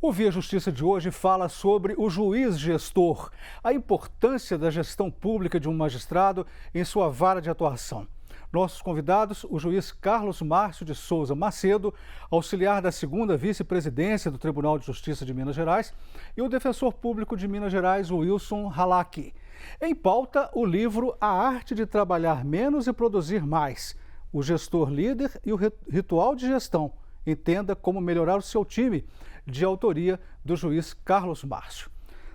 O Via Justiça de hoje fala sobre o juiz gestor, a importância da gestão pública de um magistrado em sua vara de atuação. Nossos convidados, o juiz Carlos Márcio de Souza Macedo, auxiliar da 2ª Vice-Presidência do Tribunal de Justiça de Minas Gerais, e o defensor público de Minas Gerais, Wilson Halaki. Em pauta, o livro A Arte de Trabalhar Menos e Produzir Mais, o gestor líder e o ritual de gestão. Entenda como melhorar o seu time, de autoria do juiz Carlos Márcio.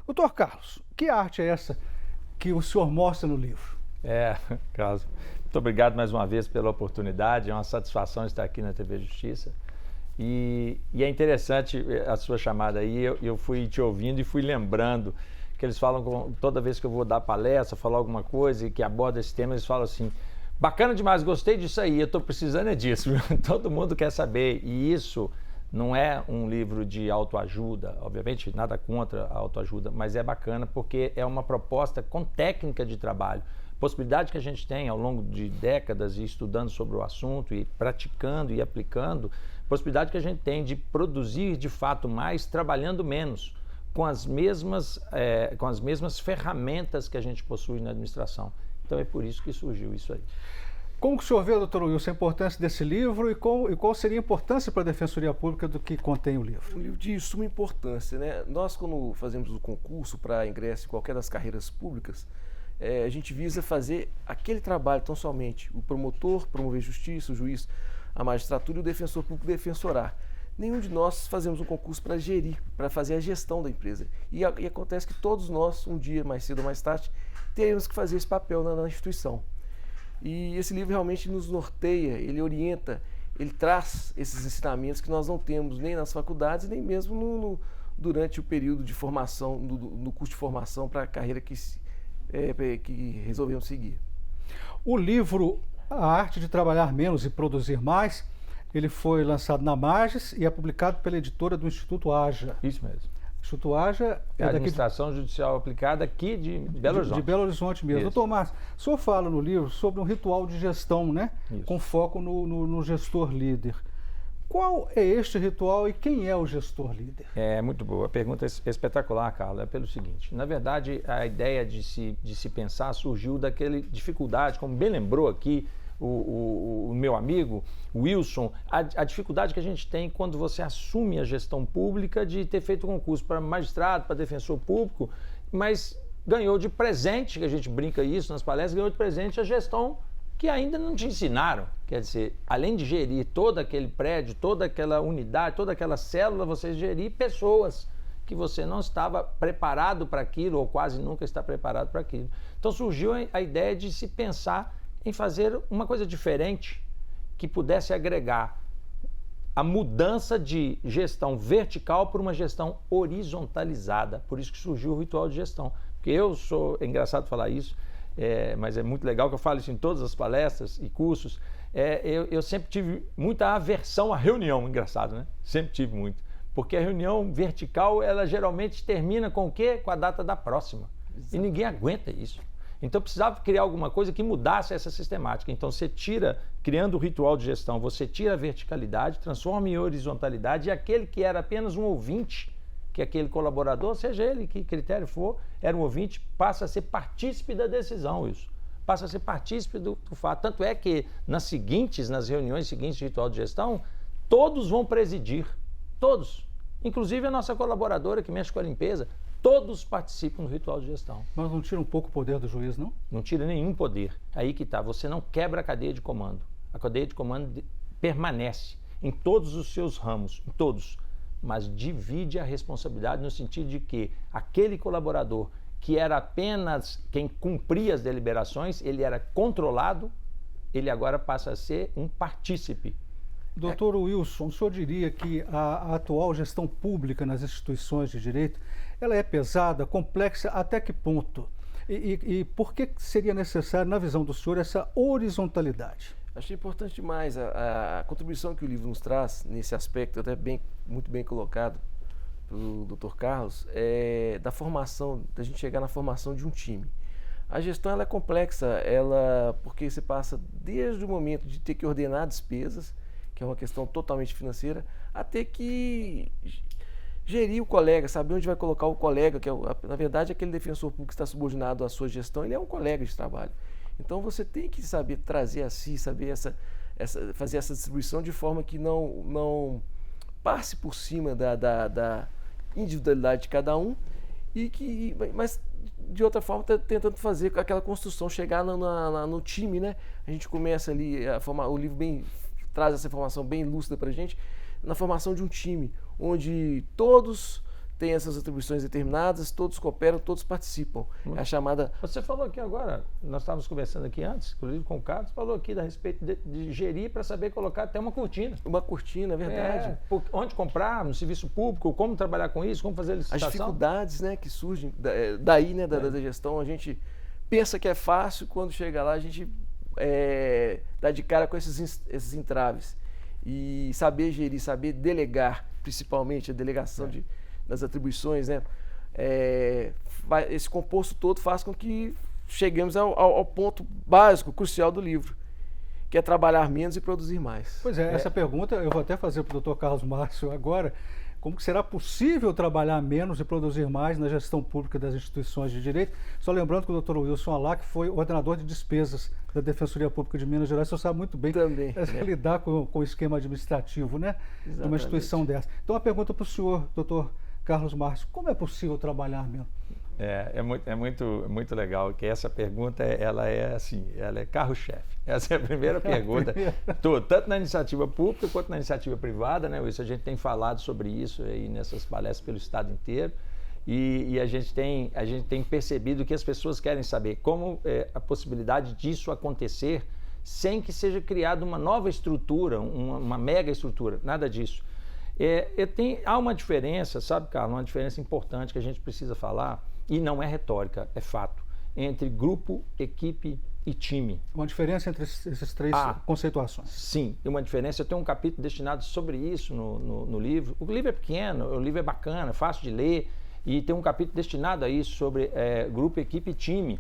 Doutor Carlos, que arte é essa que o senhor mostra no livro? Carlos, muito obrigado mais uma vez pela oportunidade, é uma satisfação estar aqui na TV Justiça. E é interessante a sua chamada aí, eu fui te ouvindo e fui lembrando que eles falam, toda vez que eu vou dar palestra, falar alguma coisa e que aborda esse tema, eles falam assim: bacana demais, gostei disso aí, eu estou precisando disso. Todo mundo quer saber. E isso não é um livro de autoajuda, obviamente nada contra a autoajuda, mas é bacana porque é uma proposta com técnica de trabalho. Possibilidade que a gente tem ao longo de décadas e estudando sobre o assunto e praticando e aplicando, possibilidade que a gente tem de produzir de fato mais, trabalhando menos, com as mesmas ferramentas que a gente possui na administração. Então é por isso que surgiu isso aí. Como que o senhor vê, doutor Wilson, a importância desse livro e qual seria a importância para a Defensoria Pública do que contém o livro? Um livro de suma importância, né? Nós, quando fazemos o concurso para ingresso em qualquer das carreiras públicas, a gente visa fazer aquele trabalho tão somente o promotor, promover justiça, o juiz, a magistratura e o defensor público defensorar. Nenhum de nós fazemos um concurso para gerir, para fazer a gestão da empresa. E acontece que todos nós, um dia mais cedo ou mais tarde, teremos que fazer esse papel na instituição. E esse livro realmente nos norteia, ele orienta, ele traz esses ensinamentos que nós não temos nem nas faculdades, nem mesmo durante o período de formação, no curso de formação para a carreira que resolvemos seguir. O livro A Arte de Trabalhar Menos e Produzir Mais, ele foi lançado na Magis e é publicado pela editora do Instituto Haja. Isso mesmo. O Instituto Haja é a Administração Judicial Aplicada aqui de Belo Horizonte. De Belo Horizonte mesmo. Doutor Márcio, o senhor fala no livro sobre um ritual de gestão, né? Isso. Com foco no gestor líder. Qual é este ritual e quem é o gestor líder? É muito boa. A pergunta é espetacular, Carla. É pelo seguinte: na verdade, a ideia de se pensar surgiu daquela dificuldade, como bem lembrou aqui o meu amigo Wilson, a dificuldade que a gente tem quando você assume a gestão pública de ter feito concurso para magistrado, para defensor público, mas ganhou de presente, que a gente brinca isso nas palestras, ganhou de presente a gestão que ainda não te ensinaram. Quer dizer, além de gerir todo aquele prédio, toda aquela unidade, toda aquela célula, você gerir pessoas que você não estava preparado para aquilo ou quase nunca está preparado para aquilo. Então surgiu a ideia de se pensar em fazer uma coisa diferente que pudesse agregar a mudança de gestão vertical para uma gestão horizontalizada. Por isso que surgiu o ritual de gestão. Porque é engraçado falar isso, mas é muito legal que eu falo isso em todas as palestras e cursos. Eu sempre tive muita aversão à reunião, engraçado, né? Sempre tive muito. Porque a reunião vertical, ela geralmente termina com o quê? Com a data da próxima. Exato. E ninguém aguenta isso. Então precisava criar alguma coisa que mudasse essa sistemática. Então você criando o ritual de gestão, você tira a verticalidade, transforma em horizontalidade, e aquele que era apenas um ouvinte, que aquele colaborador, seja ele que critério for, era um ouvinte, passa a ser partícipe da decisão, isso. Passa a ser partícipe do fato. Tanto é que nas reuniões seguintes de ritual de gestão, todos vão presidir, todos. Inclusive a nossa colaboradora que mexe com a limpeza, todos participam do ritual de gestão. Mas não tira um pouco o poder do juiz, não? Não tira nenhum poder. Aí que está, você não quebra a cadeia de comando. A cadeia de comando permanece em todos os seus ramos, em todos, mas divide a responsabilidade no sentido de que aquele colaborador que era apenas quem cumpria as deliberações, ele era controlado, ele agora passa a ser um partícipe. Doutor Wilson, o senhor diria que a atual gestão pública nas instituições de direito, ela é pesada, complexa, até que ponto? E por que seria necessário, na visão do senhor, essa horizontalidade? Achei importante demais a contribuição que o livro nos traz nesse aspecto, até muito bem colocado pelo Dr. Carlos, da formação, da gente chegar na formação de um time. A gestão ela é complexa, porque você passa desde o momento de ter que ordenar despesas, que é uma questão totalmente financeira, até que gerir o colega, saber onde vai colocar o colega, que na verdade aquele defensor público que está subordinado à sua gestão, ele é um colega de trabalho. Então você tem que saber trazer a si, saber fazer essa distribuição de forma que não passe por cima da individualidade de cada um, mas de outra forma tá tentando fazer aquela construção, chegar no time, né? A gente começa ali, o livro traz essa informação bem lúcida para a gente, na formação de um time, onde todos têm essas atribuições determinadas, todos cooperam, todos participam. É a chamada... Você falou aqui agora, nós estávamos conversando aqui antes, inclusive com o Carlos, falou aqui a respeito de gerir para saber colocar até uma cortina. Uma cortina, é verdade. Onde comprar, no serviço público, como trabalhar com isso, como fazer a licitação. As dificuldades, né, que surgem daí, né, da gestão, a gente pensa que é fácil, quando chega lá a gente dá de cara com esses entraves. E saber gerir, saber delegar, principalmente a delegação das atribuições, né? Esse composto todo faz com que cheguemos ao ponto básico, crucial do livro, que é trabalhar menos e produzir mais. Pois é, essa pergunta eu vou até fazer para o Dr. Carlos Márcio agora. Como que será possível trabalhar menos e produzir mais na gestão pública das instituições de direito? Só lembrando que o Dr. Wilson Alac foi ordenador de despesas da Defensoria Pública de Minas Gerais. Você sabe muito bem também, lidar com o esquema administrativo, né? De uma instituição dessa. Então, a pergunta para o senhor, Dr. Carlos Márcio, como é possível trabalhar menos? É muito legal, que essa pergunta ela é carro-chefe. Essa é a primeira pergunta, tanto na iniciativa pública quanto na iniciativa privada, né? Isso a gente tem falado sobre isso aí nessas palestras pelo estado inteiro, e a gente tem percebido que as pessoas querem saber como a possibilidade disso acontecer sem que seja criada uma nova estrutura, uma mega estrutura, nada disso. Há uma diferença, sabe, Carlos, uma diferença importante que a gente precisa falar, e não é retórica, é fato, entre grupo, equipe e time. Uma diferença entre esses três conceituações. Sim, uma diferença. Eu tenho um capítulo destinado sobre isso no livro. O livro é pequeno, o livro é bacana, fácil de ler, e tem um capítulo destinado a isso, sobre grupo, equipe e time.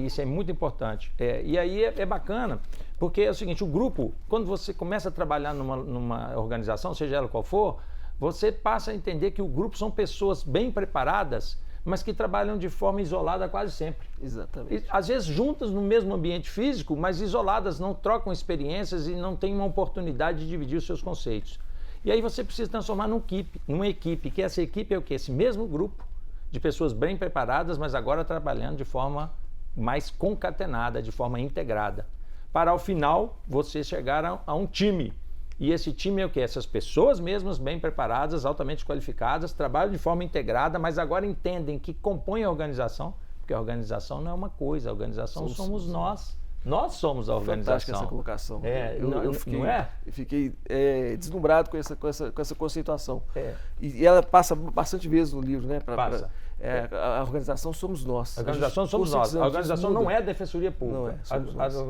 Isso é muito importante. E aí é bacana, porque é o seguinte, o grupo, quando você começa a trabalhar numa organização, seja ela qual for, você passa a entender que o grupo são pessoas bem preparadas, mas que trabalham de forma isolada quase sempre. Exatamente. E, às vezes juntas no mesmo ambiente físico, mas isoladas, não trocam experiências e não têm uma oportunidade de dividir os seus conceitos. E aí você precisa transformar numa equipe, que essa equipe é o quê? Esse mesmo grupo de pessoas bem preparadas, mas agora trabalhando de forma mais concatenada, de forma integrada, para ao final você chegar a um time. E esse time é o quê? Essas pessoas mesmas bem preparadas, altamente qualificadas, trabalham de forma integrada, mas agora entendem que compõem a organização, porque a organização não é uma coisa, a organização somos nós. Nós somos a organização. Fantástica essa colocação. Eu fiquei deslumbrado com essa conceituação. E ela passa bastante vezes no livro, né? Passa. A organização somos nós. A organização somos nós. A organização não é a Defensoria Pública.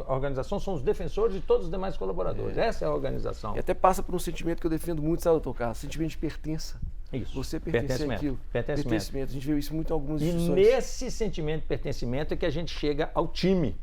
A organização são os defensores e todos os demais colaboradores. Essa é a organização. E até passa por um sentimento que eu defendo muito, sabe, doutor Carlos? Sentimento de pertença. Isso. Você pertence àquilo. Pertencimento. A gente vê isso muito em algumas instituições. E nesse sentimento de pertencimento é que a gente chega ao time.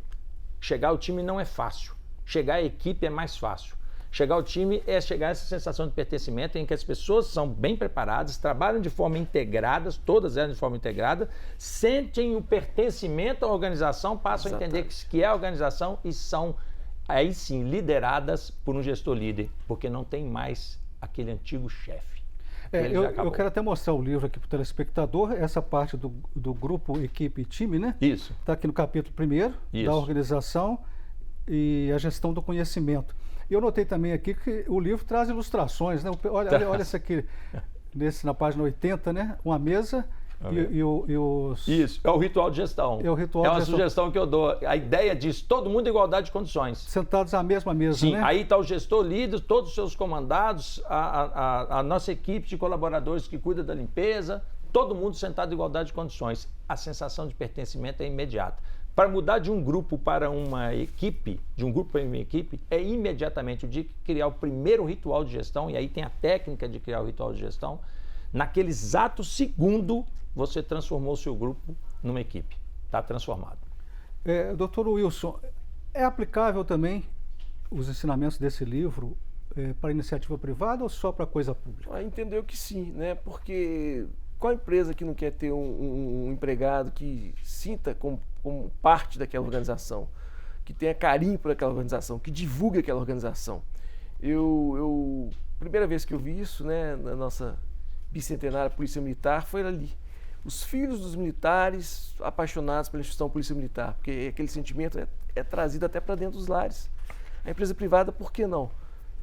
Chegar ao time não é fácil. Chegar à equipe é mais fácil. Chegar ao time é chegar a essa sensação de pertencimento em que as pessoas são bem preparadas, trabalham de forma integrada, todas elas de forma integrada, sentem o pertencimento à organização, passam a entender que é a organização e são, aí sim, lideradas por um gestor líder, porque não tem mais aquele antigo chefe. Eu quero até mostrar o livro aqui para o telespectador, essa parte do grupo, equipe e time, né? Isso. Está aqui no capítulo 1º, da organização e a gestão do conhecimento. E eu notei também aqui que o livro traz ilustrações, né? Olha essa aqui, na página 80, né? Uma mesa e os... Isso, é o ritual de gestão. É uma sugestão que eu dou. A ideia diz todo mundo em igualdade de condições. Sentados à mesma mesa, Sim, né? Aí está o gestor líder, todos os seus comandados, a nossa equipe de colaboradores que cuida da limpeza, todo mundo sentado em igualdade de condições. A sensação de pertencimento é imediata. Para mudar de um grupo para uma equipe, é imediatamente o dia que criar o primeiro ritual de gestão, e aí tem a técnica de criar o ritual de gestão. Naquele exato segundo, você transformou o seu grupo numa equipe. Está transformado. Doutor Wilson, é aplicável também os ensinamentos desse livro para iniciativa privada ou só para coisa pública? Entendeu que sim, né? Porque qual empresa que não quer ter um empregado que sinta como parte daquela organização, que tenha carinho por aquela organização, que divulgue aquela organização? Primeira vez que eu vi isso, né, na nossa bicentenária Polícia Militar, foi ali. Os filhos dos militares apaixonados pela instituição Polícia Militar, porque aquele sentimento é trazido até para dentro dos lares. A empresa privada, por que não?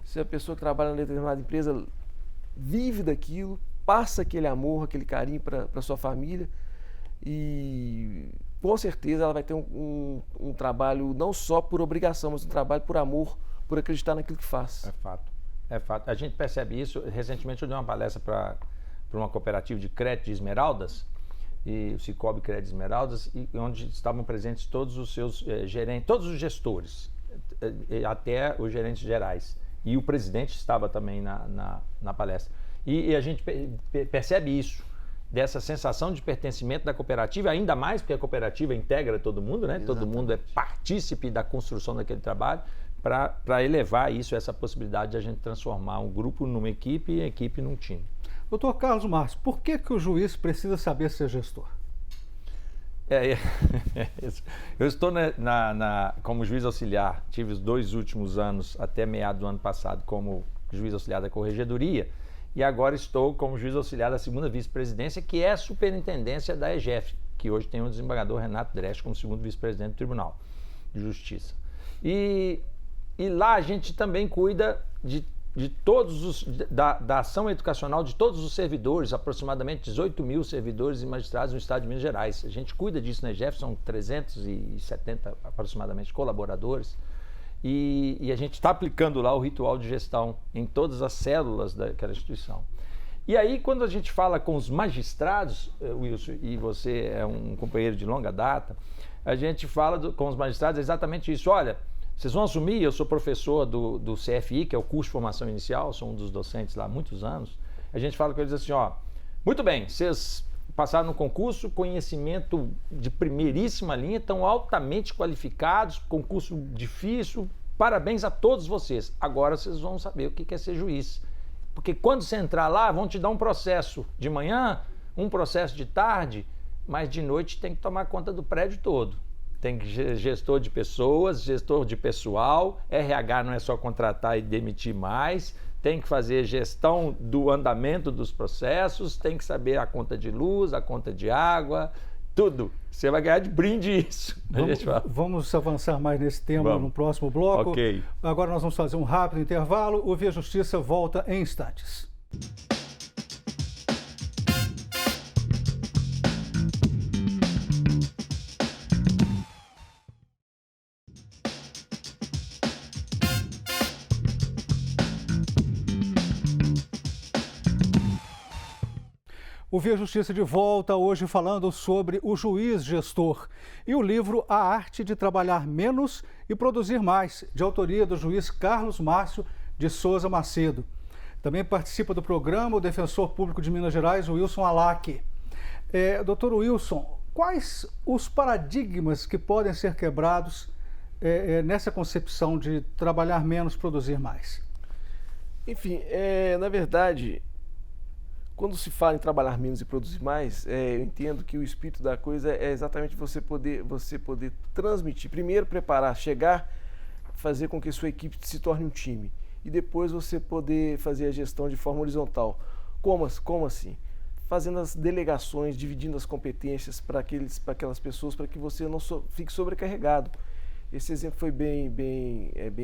Se a pessoa que trabalha na determinada empresa vive daquilo, passa aquele amor, aquele carinho para sua família e com certeza ela vai ter um trabalho não só por obrigação, mas um trabalho por amor, por acreditar naquilo que faz. É fato, é fato. A gente percebe isso. Recentemente eu dei uma palestra para uma cooperativa de crédito de Esmeraldas, e o Cicobi Crédito Esmeraldas, e onde estavam presentes todos os seus gerentes, todos os gestores, até os gerentes gerais. E o presidente estava também na palestra. E a gente percebe isso, dessa sensação de pertencimento da cooperativa, ainda mais porque a cooperativa integra todo mundo, né? Exatamente. Todo mundo é partícipe da construção daquele trabalho, para elevar isso, essa possibilidade de a gente transformar um grupo numa equipe e a equipe num time. Doutor Carlos Márcio, por que o juiz precisa saber ser gestor? Eu estou como juiz auxiliar, tive os 2 últimos anos, até meados do ano passado, como juiz auxiliar da Corregedoria, e agora estou como juiz auxiliar da 2ª vice-presidência, que é a superintendência da EGEF, que hoje tem o desembargador Renato Dresch como 2º vice-presidente do Tribunal de Justiça. E lá a gente também cuida de todos da ação educacional de todos os servidores, aproximadamente 18 mil servidores e magistrados no estado de Minas Gerais. A gente cuida disso na EGEF, são 370 aproximadamente colaboradores, e a gente está aplicando lá o ritual de gestão em todas as células daquela instituição. E aí, quando a gente fala com os magistrados, Wilson, e você é um companheiro de longa data, a gente fala com os magistrados exatamente isso. Olha, vocês vão assumir, eu sou professor do CFI, que é o curso de formação inicial, sou um dos docentes lá há muitos anos. A gente fala com eles assim, ó, muito bem, vocês passaram no concurso, conhecimento de primeiríssima linha, estão altamente qualificados, concurso difícil, parabéns a todos vocês. Agora vocês vão saber o que é ser juiz. Porque quando você entrar lá, vão te dar um processo de manhã, um processo de tarde, mas de noite tem que tomar conta do prédio todo. Tem gestor de pessoas, gestor de pessoal, RH não é só contratar e demitir mais, tem que fazer gestão do andamento dos processos, tem que saber a conta de luz, a conta de água, tudo. Você vai ganhar de brinde isso. Vamos avançar mais nesse tema no próximo bloco. Ok. Agora nós vamos fazer um rápido intervalo. O Via Justiça volta em instantes. O Via Justiça de volta, hoje falando sobre o juiz gestor e o livro A Arte de Trabalhar Menos e Produzir Mais, de autoria do juiz Carlos Márcio de Souza Macedo. Também participa do programa o defensor público de Minas Gerais, Wilson Alac. Doutor Wilson, quais os paradigmas que podem ser quebrados nessa concepção de trabalhar menos, produzir mais? Enfim, na verdade, quando se fala em trabalhar menos e produzir mais, eu entendo que o espírito da coisa é exatamente você poder transmitir, primeiro preparar, chegar, fazer com que sua equipe se torne um time e depois você poder fazer a gestão de forma horizontal. Como assim? Fazendo as delegações, dividindo as competências para aquelas pessoas, para que você não fique sobrecarregado. Esse exemplo foi bem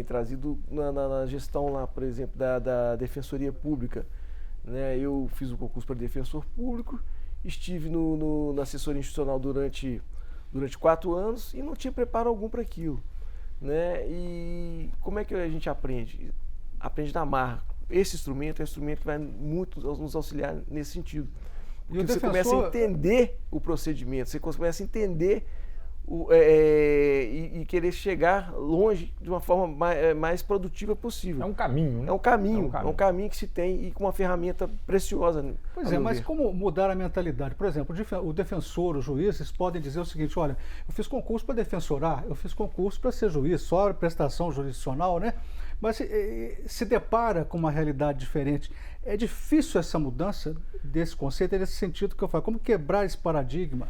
trazido na gestão lá, por exemplo, da Defensoria Pública. Né? Eu fiz o concurso para defensor público, estive na assessoria institucional durante 4 anos e não tinha preparo algum para aquilo. Né? E como é que a gente aprende? Aprende na marra. Esse instrumento é um instrumento que vai muito nos auxiliar nesse sentido. Porque você começa a entender o procedimento, você começa a entender e querer chegar longe de uma forma mais produtiva possível. É um caminho, né? É um caminho que se tem e com uma ferramenta preciosa. Pois é, mas como mudar a mentalidade? Por exemplo, o defensor, os juízes podem dizer o seguinte: olha, eu fiz concurso para defensorar, eu fiz concurso para ser juiz, só prestação jurisdicional, né? Mas se depara com uma realidade diferente. É difícil essa mudança desse conceito, nesse sentido que eu falo. Como quebrar esse paradigma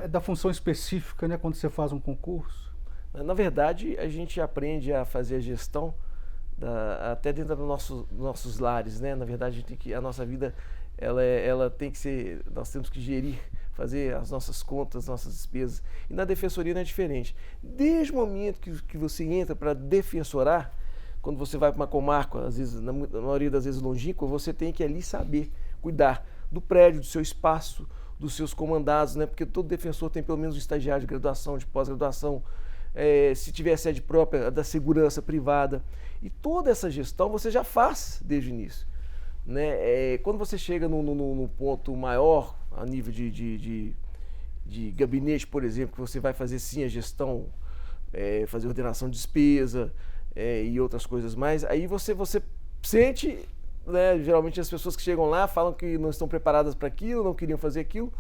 da função específica, né, quando você faz um concurso? Na verdade, a gente aprende a fazer a gestão até dentro dos nossos lares, né? Na verdade, a nossa vida, ela tem que ser, nós temos que gerir, fazer as nossas contas, as nossas despesas. E na defensoria não é diferente. Desde o momento que você entra para defensorar, quando você vai para uma comarca, às vezes, na maioria das vezes longínqua, você tem que ali saber cuidar do prédio, do seu espaço, dos seus comandados, né? Porque todo defensor tem pelo menos um estagiário de graduação, de pós-graduação, se tiver sede própria, da segurança privada. E toda essa gestão você já faz desde o início, né? Quando você chega no ponto maior, a nível de gabinete, por exemplo, que você vai fazer sim a gestão, fazer ordenação de despesa e outras coisas mais, aí você sente, né, geralmente as pessoas que chegam lá falam que não estão preparadas para aquilo, não queriam fazer aquilo,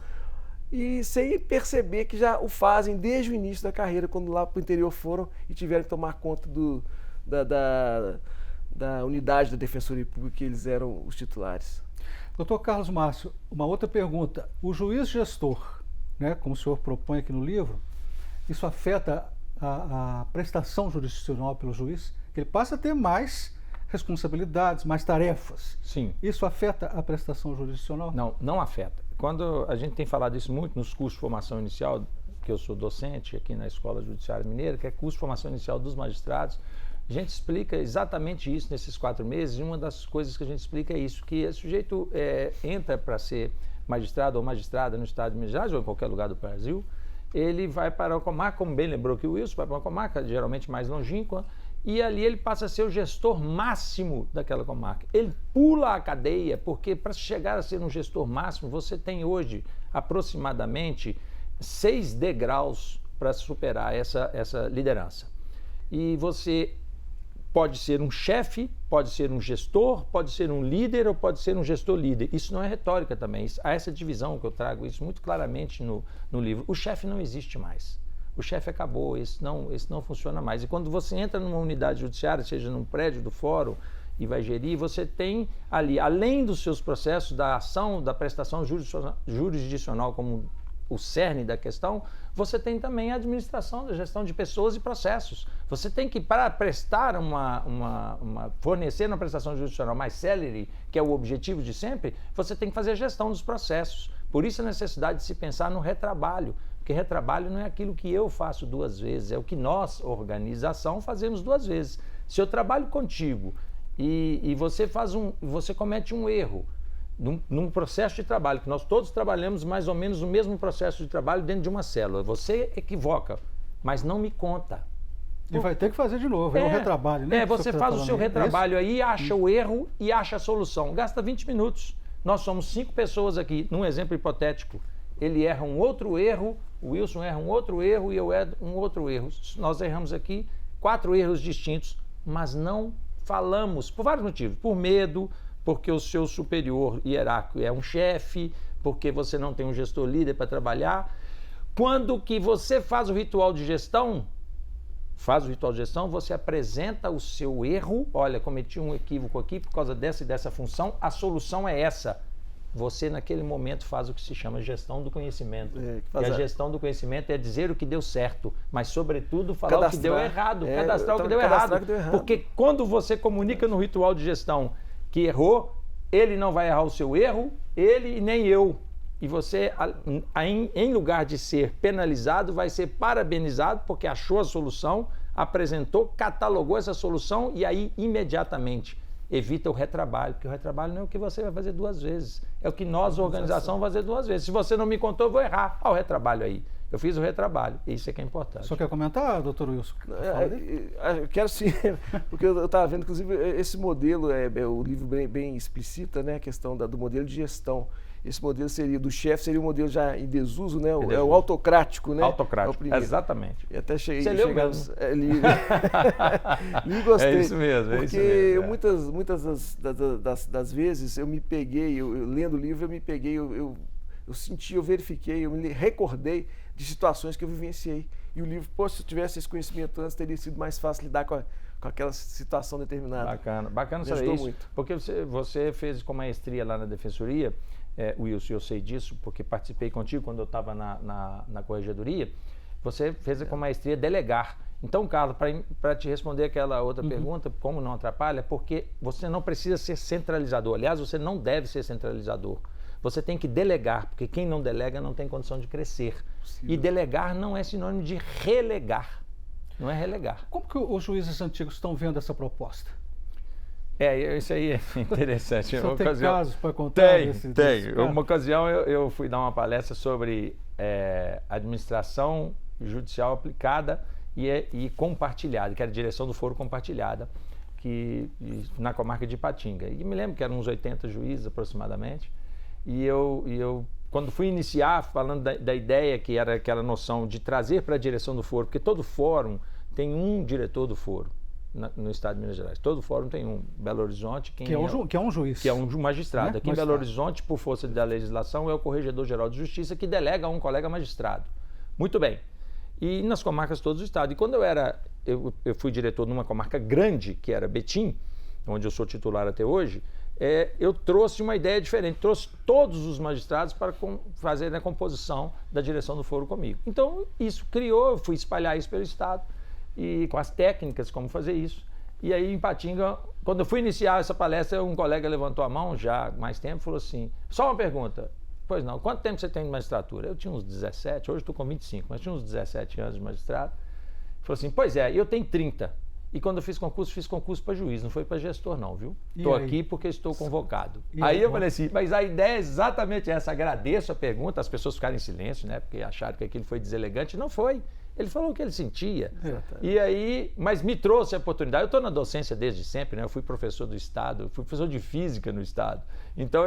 e sem perceber que já o fazem desde o início da carreira, quando lá para o interior foram e tiveram que tomar conta da unidade da Defensoria Pública, que eles eram os titulares. Doutor Carlos Márcio, uma outra pergunta. O juiz gestor, né, como o senhor propõe aqui no livro, isso afeta a prestação jurisdicional pelo juiz? Ele passa a ter mais responsabilidades, mais tarefas. Sim. Isso afeta a prestação jurisdicional? Não, não afeta. Quando a gente tem falado isso muito nos cursos de formação inicial, que eu sou docente aqui na Escola Judiciária Mineira, que é curso de formação inicial dos magistrados, a gente explica exatamente isso nesses 4 meses, e uma das coisas que a gente explica é isso, que o sujeito entra para ser magistrado ou magistrada no estado de Minas Gerais ou em qualquer lugar do Brasil, ele vai para uma comarca, como bem lembrou que o Wilson, vai para uma comarca geralmente mais longínqua, e ali ele passa a ser o gestor máximo daquela comarca. Ele pula a cadeia, porque para chegar a ser um gestor máximo, você tem hoje aproximadamente 6 degraus para superar essa liderança. E você pode ser um chefe, pode ser um gestor, pode ser um líder ou pode ser um gestor líder. Isso não é retórica também. Há essa divisão que eu trago isso muito claramente no livro. O chefe não existe mais. O chefe acabou, esse não funciona mais. E quando você entra numa unidade judiciária, seja num prédio do fórum e vai gerir, você tem ali, além dos seus processos, da ação, da prestação jurisdicional como o cerne da questão, você tem também a administração da gestão de pessoas e processos. Você tem que, para prestar fornecer uma prestação jurisdicional mais célere, que é o objetivo de sempre, você tem que fazer a gestão dos processos. Por isso a necessidade de se pensar no retrabalho, porque retrabalho não é aquilo que eu faço 2 vezes, é o que nós, organização, fazemos 2 vezes. Se eu trabalho contigo e você comete um erro num processo de trabalho, que nós todos trabalhamos mais ou menos o mesmo processo de trabalho dentro de uma célula, você equivoca, mas não me conta. E vai ter que fazer de novo, é um retrabalho, né? Você faz o seu retrabalho aí, acha o erro e acha a solução. Gasta 20 minutos. Nós somos 5 pessoas aqui, num exemplo hipotético. Ele erra um outro erro, o Wilson erra um outro erro e eu erro um outro erro. Nós erramos aqui 4 erros distintos, mas não falamos, por vários motivos. Por medo, porque o seu superior hierárquico é um chefe, porque você não tem um gestor líder para trabalhar. Quando que você faz o ritual de gestão, você apresenta o seu erro. Olha, cometi um equívoco aqui por causa dessa e dessa função, a solução é essa. Você, naquele momento, faz o que se chama gestão do conhecimento. E a gestão do conhecimento é dizer o que deu certo, mas, sobretudo, falar o que deu errado. Cadastrar o que deu errado. Porque quando você comunica no ritual de gestão que errou, ele não vai errar o seu erro, ele nem eu. E você, em lugar de ser penalizado, vai ser parabenizado porque achou a solução, apresentou, catalogou essa solução e aí, imediatamente, evita o retrabalho, porque o retrabalho não é o que você vai fazer 2 vezes, é o que nós, organização, vamos fazer 2 vezes. Se você não me contou, eu vou errar. Olha o retrabalho aí. Eu fiz o retrabalho, isso é que é importante. Só quer comentar, doutor Wilson? Eu quero sim, porque eu estava vendo, inclusive, esse modelo, o livro bem explicita, né, a questão do modelo de gestão. esse modelo seria do chefe, seria o modelo já em desuso, né? É o autocrático, né? Autocrático, exatamente. E até Você leu mesmo? Li e gostei. É isso mesmo, é porque isso mesmo. muitas das vezes eu me peguei, eu lendo o livro, eu me peguei, eu senti, eu verifiquei, eu me recordei de situações que eu vivenciei. E o livro, pô, se eu tivesse esse conhecimento antes, teria sido mais fácil lidar com aquela situação determinada. Bacana saber isso. Muito. Porque você fez com maestria lá na Defensoria, Wilson, eu sei disso, porque participei contigo quando eu estava na Corregedoria, você fez com maestria delegar. Então, Carlos, para te responder aquela outra pergunta, como não atrapalha, porque você não precisa ser centralizador. Aliás, você não deve ser centralizador. Você tem que delegar, porque quem não delega não tem condição de crescer. Possível. E delegar não é sinônimo de relegar, não é relegar. Como que os juízes antigos estão vendo essa proposta? Isso aí é interessante. Você tem casos para contar? Tem. Uma ocasião eu fui dar uma palestra sobre administração judicial aplicada e compartilhada, que era a direção do foro compartilhada, na comarca de Ipatinga. E me lembro que eram uns 80 juízes aproximadamente. E eu quando fui iniciar, falando da ideia que era aquela noção de trazer para a direção do foro, porque todo fórum tem um diretor do foro no estado de Minas Gerais. Todo fórum tem um. Belo Horizonte, que é um juiz. Que é um magistrado. Né? Aqui em Belo Horizonte, por força da legislação, é o Corregedor-Geral de Justiça que delega a um colega magistrado. Muito bem. E nas comarcas todos do estado. E quando eu fui diretor numa comarca grande, que era Betim, onde eu sou titular até hoje, eu trouxe uma ideia diferente, trouxe todos os magistrados para fazer a composição da direção do foro comigo. Então, isso criou, eu fui espalhar isso pelo estado, e com as técnicas como fazer isso. E aí, em Ipatinga, quando eu fui iniciar essa palestra, um colega levantou a mão, já há mais tempo, e falou assim, só uma pergunta, pois não, quanto tempo você tem de magistratura? Eu tinha uns 17, hoje estou com 25, mas tinha uns 17 anos de magistrado. Ele falou assim, pois é, eu tenho 30. E quando eu fiz concurso para juiz, não foi para gestor não, viu? Estou aqui porque estou convocado. Aí eu falei assim, mas a ideia é exatamente essa, agradeço a pergunta, as pessoas ficaram em silêncio, né? Porque acharam que aquilo foi deselegante, não foi. Ele falou o que ele sentia. E aí, mas me trouxe a oportunidade. Eu estou na docência desde sempre, né? Eu fui professor do Estado, fui professor de física no Estado. Então,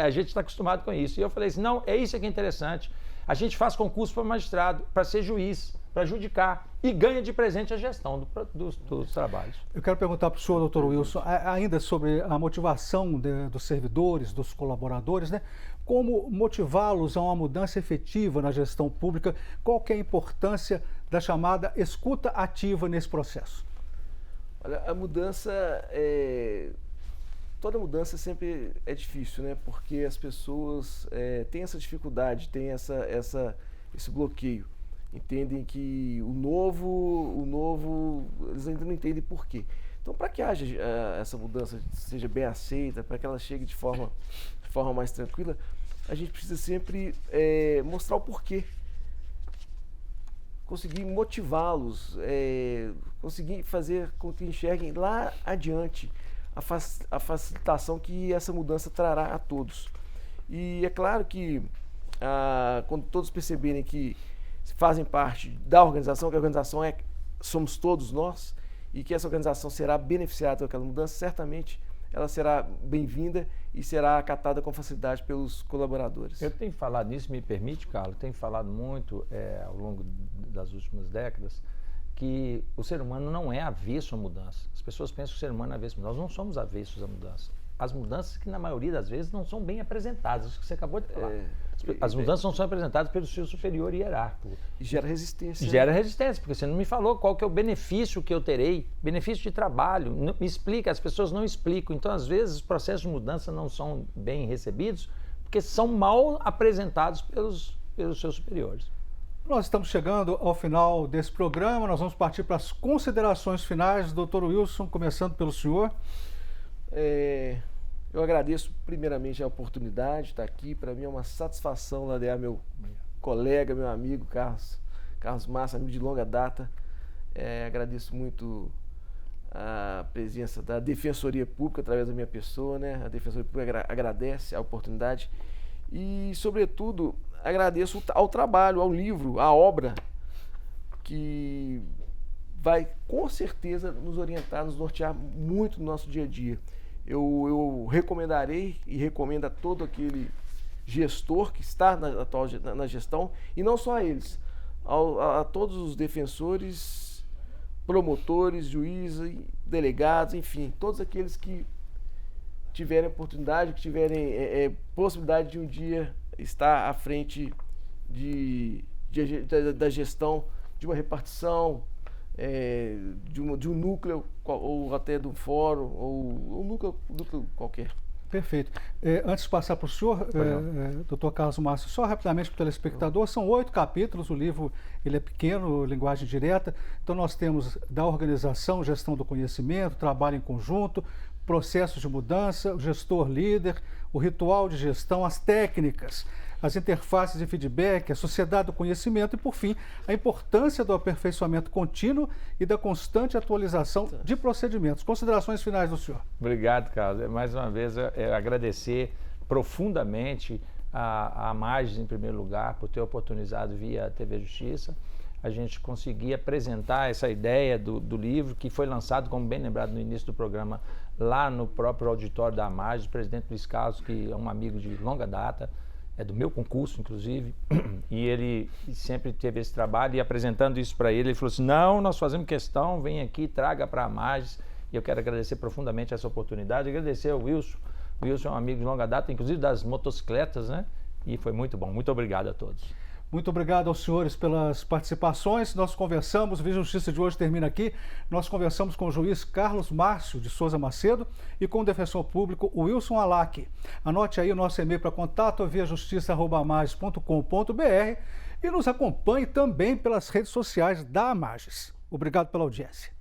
a gente está acostumado com isso. E eu falei assim, não, é isso que é interessante. A gente faz concurso para magistrado, para ser juiz, para judicar e ganha de presente a gestão dos trabalhos. Eu quero perguntar para o senhor, doutor Wilson, ainda sobre a motivação dos servidores, dos colaboradores, né? Como motivá-los a uma mudança efetiva na gestão pública? Qual que é a importância da chamada escuta ativa nesse processo? Olha, a mudança toda mudança sempre é difícil, né? Porque as pessoas têm essa dificuldade, têm esse bloqueio. Entendem que o novo, eles ainda não entendem por quê. Então, para que haja essa mudança, seja bem aceita, para que ela chegue de forma mais tranquila, a gente precisa sempre mostrar o porquê. Conseguir motivá-los, conseguir fazer com que enxerguem lá adiante a facilitação que essa mudança trará a todos. E é claro que quando todos perceberem que fazem parte da organização, que a organização somos todos nós, e que essa organização será beneficiada com aquela mudança, certamente ela será bem-vinda e será acatada com facilidade pelos colaboradores. Eu tenho falado nisso, me permite, Carlos, tenho falado muito ao longo das últimas décadas que o ser humano não é avesso à mudança. As pessoas pensam que o ser humano é avesso à mudança. Nós não somos avessos à mudança. As mudanças que, na maioria das vezes, não são bem apresentadas, isso que você acabou de falar. As mudanças não são apresentadas pelo seu superior hierárquico. E gera resistência. Gera resistência, porque você não me falou qual que é o benefício que eu terei, benefício de trabalho, me explica, as pessoas não explicam. Então, às vezes, os processos de mudança não são bem recebidos, porque são mal apresentados pelos seus superiores. Nós estamos chegando ao final desse programa, nós vamos partir para as considerações finais. Doutor Wilson, começando pelo senhor. Eu agradeço primeiramente a oportunidade de estar aqui. Para mim é uma satisfação ladear meu colega, meu amigo Carlos Massa, amigo de longa data. Agradeço muito a presença da Defensoria Pública através da minha pessoa, né? A Defensoria Pública agradece a oportunidade e, sobretudo, agradeço ao trabalho, ao livro, à obra que vai com certeza nos orientar, nos nortear muito no nosso dia a dia. Eu recomendarei e recomendo a todo aquele gestor que está na gestão, e não só a eles, a todos os defensores, promotores, juízes, delegados, enfim, todos aqueles que tiverem oportunidade, que tiverem possibilidade de um dia estar à frente da gestão de uma repartição, de um núcleo, ou até de um fórum, ou um núcleo qualquer. Perfeito. Antes de passar para o senhor, doutor Carlos Márcio, só rapidamente para o telespectador, são 8 capítulos, o livro ele é pequeno, linguagem direta, então nós temos da organização, gestão do conhecimento, trabalho em conjunto, processos de mudança, o gestor líder, o ritual de gestão, as técnicas, as interfaces de feedback, a sociedade do conhecimento e, por fim, a importância do aperfeiçoamento contínuo e da constante atualização de procedimentos. Considerações finais do senhor. Obrigado, Carlos. Mais uma vez, agradecer profundamente a Magis, em primeiro lugar, por ter oportunizado via TV Justiça a gente conseguir apresentar essa ideia do livro, que foi lançado, como bem lembrado no início do programa, lá no próprio auditório da Magis, o presidente Luiz Carlos, que é um amigo de longa data, é do meu concurso, inclusive, e ele sempre teve esse trabalho, e apresentando isso para ele falou assim, não, nós fazemos questão, vem aqui, traga para a Magis, e eu quero agradecer profundamente essa oportunidade, agradecer ao Wilson. O Wilson é um amigo de longa data, inclusive das motocicletas, né? E foi muito bom. Muito obrigado a todos. Muito obrigado aos senhores pelas participações. Nós conversamos, o Vídeo Justiça de hoje termina aqui. Nós conversamos com o juiz Carlos Márcio de Souza Macedo e com o defensor público Wilson Alac. Anote aí o nosso e-mail para contato viajustiça@amagis.com.br e nos acompanhe também pelas redes sociais da Amagis. Obrigado pela audiência.